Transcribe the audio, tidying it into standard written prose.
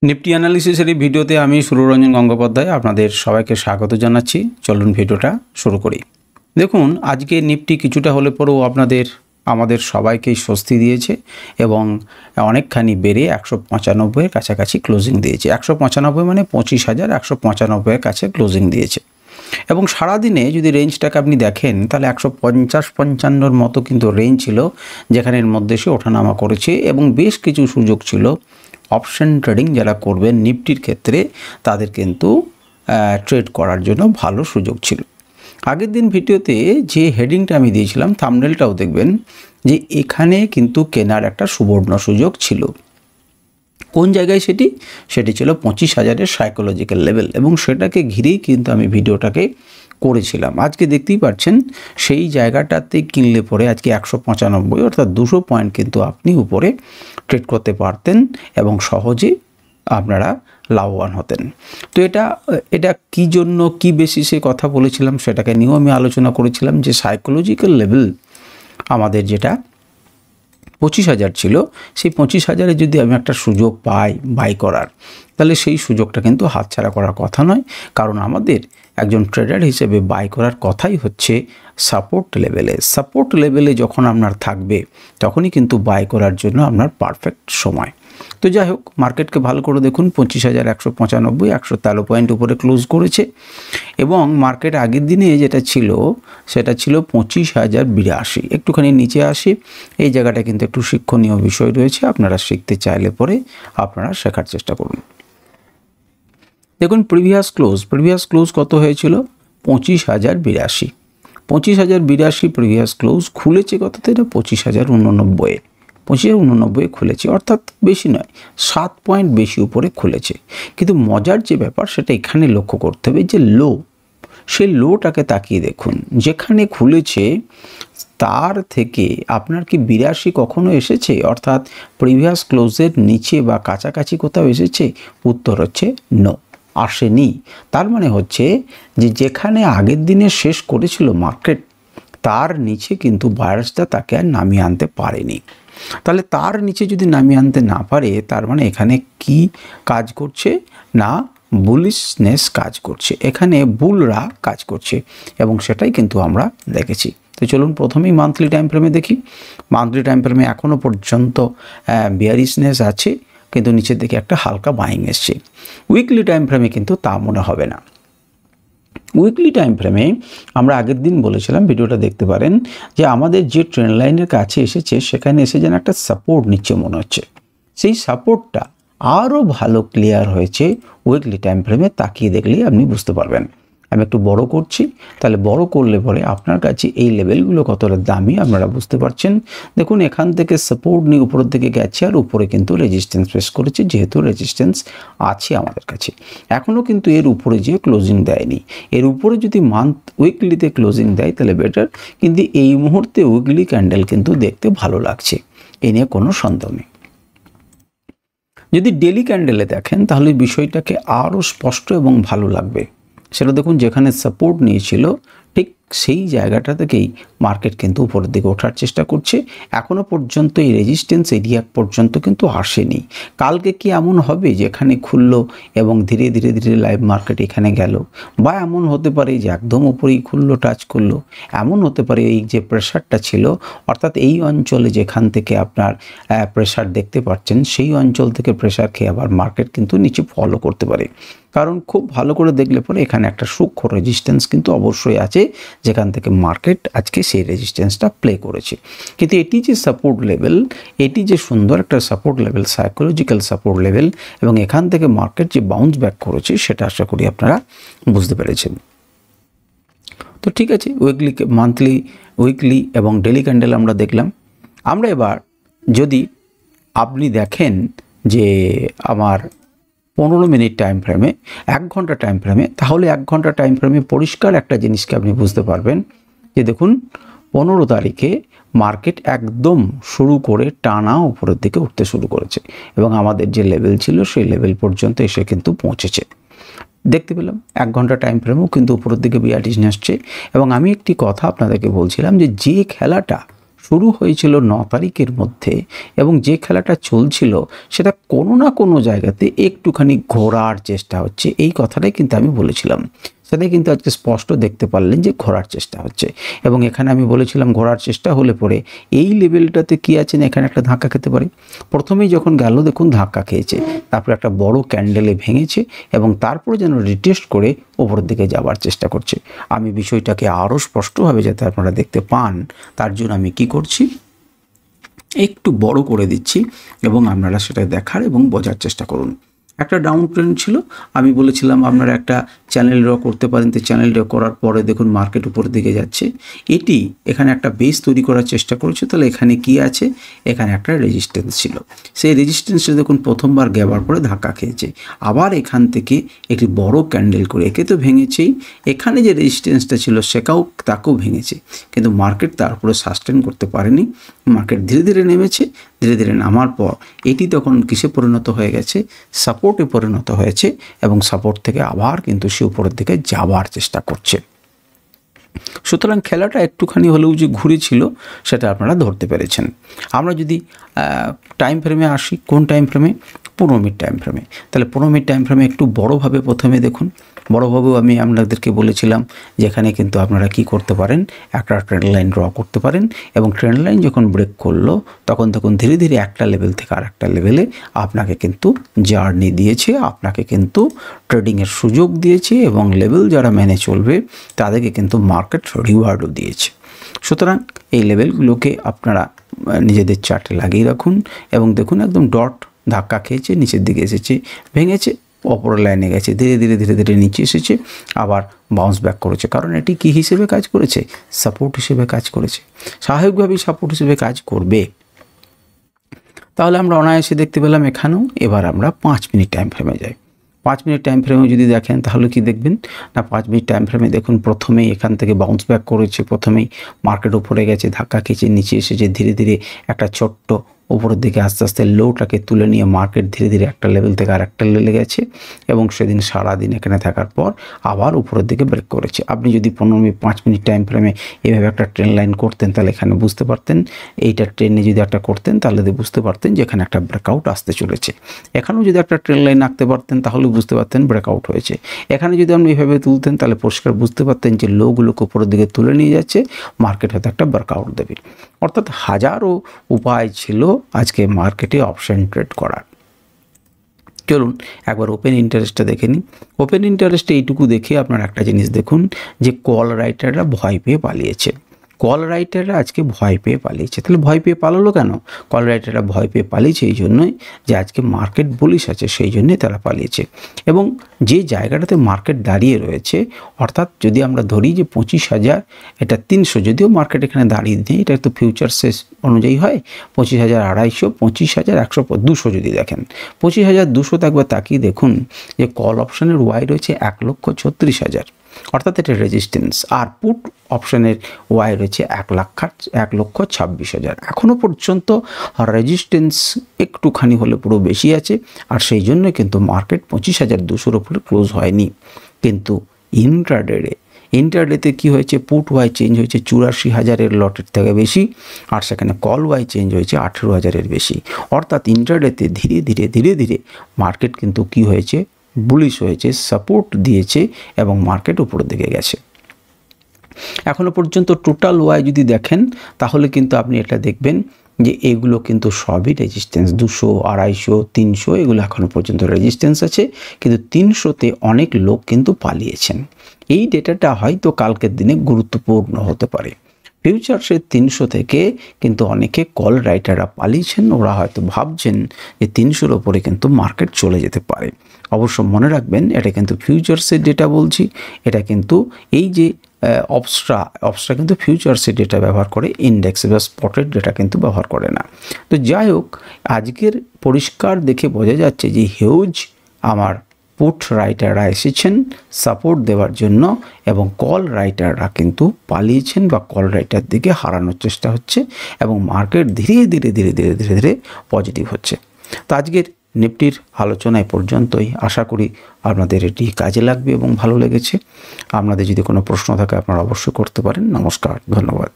Nifty অ্যানালিসিসের এই ভিডিওতে আমি সুররঞ্জন গঙ্গোপাধ্যায় আপনাদের সবাইকে স্বাগত জানাচ্ছি। চলুন ভিডিওটা শুরু করি। দেখুন, আজকে নিফটি কিছুটা হলে পরেও আমাদের সবাইকেই স্বস্তি দিয়েছে এবং অনেকখানি বেড়ে 195-এর কাছাকাছি ক্লোজিং দিয়েছে। 195 মানে 25,195-এর কাছে ক্লোজিং দিয়েছে এবং সারাদিনে যদি রেঞ্জটাকে আপনি দেখেন তাহলে 150-55-র মতো কিন্তু রেঞ্জ ছিল, যেখানের মধ্যে সে ওঠানামা করেছে এবং বেশ কিছু সুযোগ ছিল অপশন ট্রেডিং যারা করবেন নিফটির ক্ষেত্রে তাদের কিন্তু ট্রেড করার জন্য ভালো সুযোগ ছিল। আগের দিন ভিডিওতে যে হেডিংটা আমি দিয়েছিলাম, থাম্বনেলটাও দেখবেন যে এখানে কিন্তু কেনার একটা সুবর্ণ সুযোগ ছিল। কোন জায়গায় সেটি ছিল 25,000-এর সাইকোলজিক্যাল লেভেল এবং সেটাকে ঘিরেই কিন্তু আমি ভিডিওটাকে করেছিলাম। আজকে দেখতেই পাচ্ছেন সেই জায়গাটাতে কিনলে পরে আজকে 195 অর্থাৎ 200 পয়েন্ট কিন্তু আপনি উপরে ট্রেড করতে পারতেন এবং সহজে আপনারা লাভবান হতেন। তো এটা কী জন্য কী বেসিসে কথা বলেছিলাম সেটাকে নিয়েও আমি আলোচনা করেছিলাম যে সাইকোলজিক্যাল লেভেল আমাদের যেটা 25,000 ছিল, সেই 25,000-এ যদি আমি একটা সুযোগ পাই বাই করার, তাহলে সেই সুযোগটা কিন্তু হাতছাড়া করার কথা নয়। কারণ আমাদের একজন ট্রেডার হিসেবে বাই করার কথাই হচ্ছে সাপোর্ট লেভেলে যখন আপনার থাকবে তখনই কিন্তু বাই করার জন্য আপনার পারফেক্ট সময়। তো যাই হোক, মার্কেটকে ভালো করে দেখুন, 25,195 113 পয়েন্ট উপরে ক্লোজ করেছে এবং মার্কেট আগের দিনে যেটা ছিল সেটা ছিল 25,082। একটুখানি নিচে আসি, এই জায়গাটা কিন্তু একটু শিক্ষণীয় বিষয় রয়েছে, আপনারা শিখতে চাইলে পরে আপনারা শেখার চেষ্টা করুন। দেখুন, প্রিভিয়াস ক্লোজ কত হয়েছিল? 25,082। 25,082 প্রিভিয়াস ক্লোজ খুলেছে কততে? এটা 25,089। 25,089 খুলেছে, অর্থাৎ বেশি নয়, 7 পয়েন্ট বেশি উপরে খুলেছে। কিন্তু মজার যে ব্যাপার সেটা এখানে লক্ষ্য করতে হবে যে সেই লোটাকে তাকিয়ে দেখুন, যেখানে খুলেছে তার থেকে আপনার কি 82 কখনো এসেছে? অর্থাৎ প্রিভিয়াস ক্লোজের নিচে বা কাছাকাছি কোথাও এসেছে? উত্তর হচ্ছে নো, আসেনি। তার মানে হচ্ছে যে যেখানে আগের দিনে শেষ করেছিল মার্কেট, তার নিচে কিন্তু বায়ার্সটা তাকে আর নামিয়ে আনতে পারেনি। তাহলে তার নিচে যদি নামিয়ে আনতে না পারে, তার মানে এখানে কি কাজ করছে না বুলিশনেস কাজ করছে, এখানে বুলরা কাজ করছে এবং সেটাই কিন্তু আমরা দেখেছি। তো চলুন প্রথমেই মান্থলি টাইম ফ্রেমে দেখি। মান্থলি টাইম ফ্রেমে এখনও পর্যন্ত বিয়ারিশনেস আছে, কিন্তু নিচের দিকে একটা হালকা বাইং এসছে। উইকলি টাইম ফ্রেমে কিন্তু তা মনে হবে না। উইকলি টাইম ফ্রেমে আমরা আগের দিন বলেছিলাম, ভিডিওটা দেখতে পারেন, যে আমাদের যে ট্রেন্ড লাইনের কাছে এসেছে সেখানে এসে যেন একটা সাপোর্ট নিচ্ছে মনে হচ্ছে। সেই সাপোর্টটা আরও ভালো ক্লিয়ার হয়েছে উইকলি টাইম ফ্রেমে তাকিয়ে দেখলেই আপনি বুঝতে পারবেন। আমি একটু বড় করছি, তাহলে বড় করলে পরে আপনার কাছে এই লেভেলগুলো কতটা দামি আপনারা বুঝতে পারছেন। দেখুন, এখান থেকে সাপোর্ট নিয়ে উপরের দিকে গেছে আর উপরে কিন্তু রেজিস্ট্যান্স ফেস করেছে। যেহেতু রেজিস্ট্যান্স আছে আমাদের কাছে, এখনও কিন্তু এর উপরে যে ক্লোজিং দেয়নি। এর উপরে যদি উইকলিতে ক্লোজিং দেয় তাহলে বেটার, কিন্তু এই মুহূর্তে উইকলি ক্যান্ডেল কিন্তু দেখতে ভালো লাগছে, এ নিয়ে কোনো সন্দেহ নেই। যদি ডেলি ক্যান্ডেলে দেখেন তাহলে বিষয়টাকে আরও স্পষ্ট এবং ভালো লাগবে। সেটা দেখুন, যেখানে সাপোর্ট নিয়েছিল ঠিক সেই জায়গাটা থেকেই মার্কেট কিন্তু উপরের দিকে ওঠার চেষ্টা করছে। এখনও পর্যন্ত এই রেজিস্ট্যান্স এরিয়া পর্যন্ত কিন্তু আসেনি। কালকে কি এমন হবে যেখানে খুললো এবং ধীরে ধীরে লাইভ মার্কেট এখানে গেল, বা এমন হতে পারে যে একদম উপরেই খুললো, টাচ করলো। এমন হতে পারে এই যে প্রেশারটা ছিল, অর্থাৎ এই অঞ্চলে যেখান থেকে আপনার প্রেশার দেখতে পাচ্ছেন, সেই অঞ্চল থেকে প্রেশার খেয়ে আবার মার্কেট কিন্তু নিচে ফলো করতে পারে। কারণ খুব ভালো করে দেখলে পরে এখানে একটা সূক্ষ্ম রেজিস্ট্যান্স কিন্তু অবশ্যই আছে, যেখান থেকে মার্কেট আজকে সেই রেজিস্ট্যান্সটা প্লে করেছে। কিন্তু এটি যে সাপোর্ট লেভেল, এটি যে সুন্দর একটা support level, psychological support level, এবং এখান থেকে মার্কেট যে বাউন্স ব্যাক করেছে সেটা আশা করি আপনারা বুঝতে পেরেছেন। তো ঠিক আছে, উইকলি এবং ডেলি ক্যান্ডেল আমরা দেখলাম। আমরা এবার যদি আপনি দেখেন যে আমার 15 মিনিট টাইম ফ্রেমে, 1 ঘন্টা টাইম ফ্রেমে, তাহলে 1 ঘন্টা টাইম ফ্রেমে পরিষ্কার একটা জিনিসকে আপনি বুঝতে পারবেন যে দেখুন, 15 তারিখে মার্কেট একদম শুরু করে টানা উপরের দিকে উঠতে শুরু করেছে এবং আমাদের যে লেভেল ছিল সেই লেভেল পর্যন্ত এসে কিন্তু পৌঁছেছে। দেখতে পেলাম 1 ঘন্টা টাইম ফ্রেমেও কিন্তু উপরের দিকে বিয়ারিশ আসছে। এবং আমি একটি কথা আপনাদেরকে বলছিলাম যে খেলাটা শুরু হয়েছিল 9 তারিখের মধ্যে এবং যে খেলাটা চলছিল সেটা কোনো না কোনো জায়গাতে একটুখানি ঘোরার চেষ্টা হচ্ছে, এই কথাটাই কিন্তু আমি বলেছিলাম। সেটাই কিন্তু আজকে স্পষ্ট দেখতে পারলেন যে ঘোরার চেষ্টা হচ্ছে। এবং এখানে আমি বলেছিলাম ঘোরার চেষ্টা হলে পরে এই লেভেলটাতে কি আছে না, এখানে একটা ধাক্কা খেতে পারে। প্রথমেই যখন গেল দেখুন ধাক্কা খেয়েছে, তারপরে একটা বড় ক্যান্ডেলে ভেঙেছে এবং তারপরে যেন রিটেস্ট করে ওপরের দিকে যাওয়ার চেষ্টা করছে। আমি বিষয়টাকে আরও স্পষ্টভাবে যাতে আপনারা দেখতে পান তার জন্য আমি কি করছি, একটু বড় করে দিচ্ছি এবং আপনারা সেটা দেখার এবং বোঝার চেষ্টা করুন। একটা ডাউন ট্রেন্ড ছিল, আমি বলেছিলাম আপনারা একটা চ্যানেল ড্র করতে পারেন, তো চ্যানেল ড্র করার পরে দেখুন মার্কেট উপরের দিকে যাচ্ছে। এটি এখানে একটা বেস তৈরি করার চেষ্টা করেছে, তাহলে এখানে কি আছে, এখানে একটা রেজিস্ট্যান্স ছিল। সেই রেজিস্ট্যান্সে দেখুন প্রথমবার গেবার পরে ধাক্কা খেয়েছে, আবার এখান থেকে একটি বড় ক্যান্ডেল করে একে তো ভেঙেছেই, এখানে যে রেজিস্ট্যান্সটা ছিল তাকেও ভেঙেছে, কিন্তু মার্কেট তার উপরে সাস্টেন করতে পারেনি। মার্কেট ধীরে ধীরে নেমেছে, ধীরে ধীরে নামার পর এটি তখন কিসে পরিণত হয়ে গেছে, সাপোর্টে পরিণত হয়েছে এবং সাপোর্ট থেকে আবার কিন্তু সে উপরের দিকে যাওয়ার চেষ্টা করছে। সুতরাং খেলাটা একটুখানি হলেও যে ঘুরেছিল সেটা আপনারা ধরতে পেরেছেন। আমরা যদি টাইম ফ্রেমে আসি, কোন টাইম ফ্রেমে, 15 মিনিট টাইম ফ্রেমে, তাহলে 15 মিনিট টাইম ফ্রেমে একটু বড়োভাবে প্রথমে দেখুন। বড়োভাবেও আমি আপনাদেরকে বলেছিলাম যেখানে কিন্তু আপনারা কি করতে পারেন, একটা ট্রেন্ড লাইন ড্র করতে পারেন এবং ট্রেন্ড লাইন যখন ব্রেক করলো তখন ধীরে ধীরে একটা লেভেল থেকে আর একটা লেভেলে আপনাকে কিন্তু জার্নি দিয়েছে, আপনাকে কিন্তু ট্রেডিংয়ের সুযোগ দিয়েছে এবং লেভেল যারা মেনে চলবে তাদেরকে কিন্তু মার্কেট রিওয়ার্ডও দিয়েছে। সুতরাং এই লেভেলগুলোকে আপনারা নিজেদের চার্টে লাগিয়ে রাখুন এবং দেখুন একদম ডট ধাক্কা খেয়েছে, নিচের দিকে এসেছে, ভেঙেছে, অপর লাইনে গেছে, ধীরে ধীরে নিচে এসেছে, আবার বাউন্স ব্যাক করেছে। কারণ এটি কি হিসেবে কাজ করেছে, সাপোর্ট হিসেবে কাজ করেছে, স্বাভাবিকভাবেই সাপোর্ট হিসেবে কাজ করবে। তাহলে আমরা অনায়াসে দেখতে পেলাম এখানেও। এবার আমরা 5 মিনিট টাইম ফ্রেমে যাই। 5 মিনিট টাইম ফ্রেমে যদি দেখেন তাহলে কি দেখবেন না, 5 মিনিট টাইম ফ্রেমে দেখুন প্রথমেই এখান থেকে বাউন্স ব্যাক করেছে, প্রথমেই মার্কেট উপরে গেছে, ধাক্কা খেয়েছে, নিচে এসেছে, ধীরে ধীরে একটা ছোট্ট উপরের দিকে আস্তে আস্তে লোটাকে তুলে নিয়ে মার্কেট ধীরে ধীরে একটা লেভেল থেকে আর একটা লেভেলে গেছে এবং সেদিন সারাদিন এখানে থাকার পর আবার উপরের দিকে ব্রেক করেছে। আপনি যদি 5 মিনিট টাইম ফ্রেমে এভাবে একটা ট্রেন লাইন করতেন তাহলে এখানে বুঝতে পারতেন, এইটা ট্রেনে যদি একটা করতেন তাহলে বুঝতে পারতেন যে এখানে একটা ব্রেকআউট আসতে চলেছে। এখানেও যদি একটা ট্রেন লাইন আঁকতে পারতেন তাহলে বুঝতে পারতেন ব্রেকআউট হয়েছে। এখানে যদি আপনি এভাবে তুলতেন তাহলে পরিষ্কার বুঝতে পারতেন যে লোগুলোকে উপরের দিকে তুলে নিয়ে যাচ্ছে, মার্কেট হয়তো একটা ব্রেকআউট দেবে। অর্থাৎ হাজারো উপায় ছিল আজকে মার্কেটে অপশন ট্রেড করার। চলুন একবার ওপেন ইন্টারেস্টটা দেখে নিই। ওপেন ইন্টারেস্টে এইটুকু দেখে আপনার একটা জিনিস দেখুন যে কল রাইটাররা ভয় পেয়ে পালিয়েছে। কল রাইটাররা আজকে ভয় পেয়ে পালিয়েছে। তাহলে ভয় পেয়ে পালালো কেন? কল রাইটাররা ভয় পেয়ে পালিয়েছে এই জন্যই যে আজকে মার্কেট বুলিশ আছে, সেই জন্যই তারা পালিয়েছে। এবং যে জায়গাটাতে মার্কেট দাঁড়িয়ে রয়েছে, অর্থাৎ যদি আমরা ধরি যে 25,000 এটা 300, যদিও মার্কেট এখানে দাঁড়িয়ে নেই, এটা তো ফিউচার শেষ অনুযায়ী হয় 25,200, 25,100, 200 যদি দেখেন 25,200 একবার তাকিয়ে দেখুন যে কল অপশানের ওয়াই রয়েছে 1,36,000, অর্থাৎ এটা রেজিস্ট্যান্স। আর পুট অপশানের ওয়াই রয়েছে 1,26,000। এখনও পর্যন্ত রেজিস্ট্যান্স একটুখানি হলে পুরো বেশি আছে, আর সেই জন্য কিন্তু মার্কেট 25,200 উপরে ক্লোজ হয়নি। কিন্তু ইন্ট্রাডেতে কি হয়েছে, পুট ওয়াই চেঞ্জ হয়েছে 84,000-এর লটের থেকে বেশি, আর সেখানে কল ওয়াই চেঞ্জ হয়েছে 18,000-এর বেশি। অর্থাৎ ইন্ট্রাডেতে ধীরে ধীরে মার্কেট কিন্তু কি হয়েছে, বুলিশ হয়েছে, সাপোর্ট দিয়েছে এবং মার্কেট উপরের দিকে গেছে। এখনো পর্যন্ত টোটাল ওয়াই যদি দেখেন তাহলে কিন্তু আপনি এটা দেখবেন যে এগুলো কিন্তু সবই রেজিস্ট্যান্স, 200, 250, 300 এগুলো এখনো পর্যন্ত রেজিস্ট্যান্স আছে, কিন্তু 300-তে অনেক লোক কিন্তু পালিয়েছেন। এই ডেটাটা হয়তো কালকের দিনে গুরুত্বপূর্ণ হতে পারে। ফিউচার্সের 300 থেকে কিন্তু অনেকে কল রাইটাররা পালিয়েছেন, ওরা হয়তো ভাবছেন যে 300-র ওপরে কিন্তু মার্কেট চলে যেতে পারে। অবশ্য মনে রাখবেন এটা কিন্তু ফিউচার্সের ডেটা বলছি, এটা কিন্তু এই যে অপসরা কিন্তু ফিউচার্সের ডেটা ব্যবহার করে, ইন্ডেক্স বা স্পটের ডেটা কিন্তু ব্যবহার করে না। তো যাই হোক, আজকের পরিষ্কার দেখে বোঝা যাচ্ছে যে হিউজ আমার পুট রাইটাররা এসেছেন সাপোর্ট দেওয়ার জন্য এবং কল রাইটাররা কিন্তু পালিয়েছেন বা কল রাইটার দিকে হারানোর চেষ্টা হচ্ছে এবং মার্কেট ধীরে ধীরে পজিটিভ হচ্ছে। তো আজকের নিফটির আলোচনায় পর্যন্তই। আশা করি আপনাদের এটি কাজে লাগবে এবং ভালো লেগেছে। আপনাদের যদি কোনো প্রশ্ন থাকে আপনারা অবশ্যই করতে পারেন। নমস্কার, ধন্যবাদ।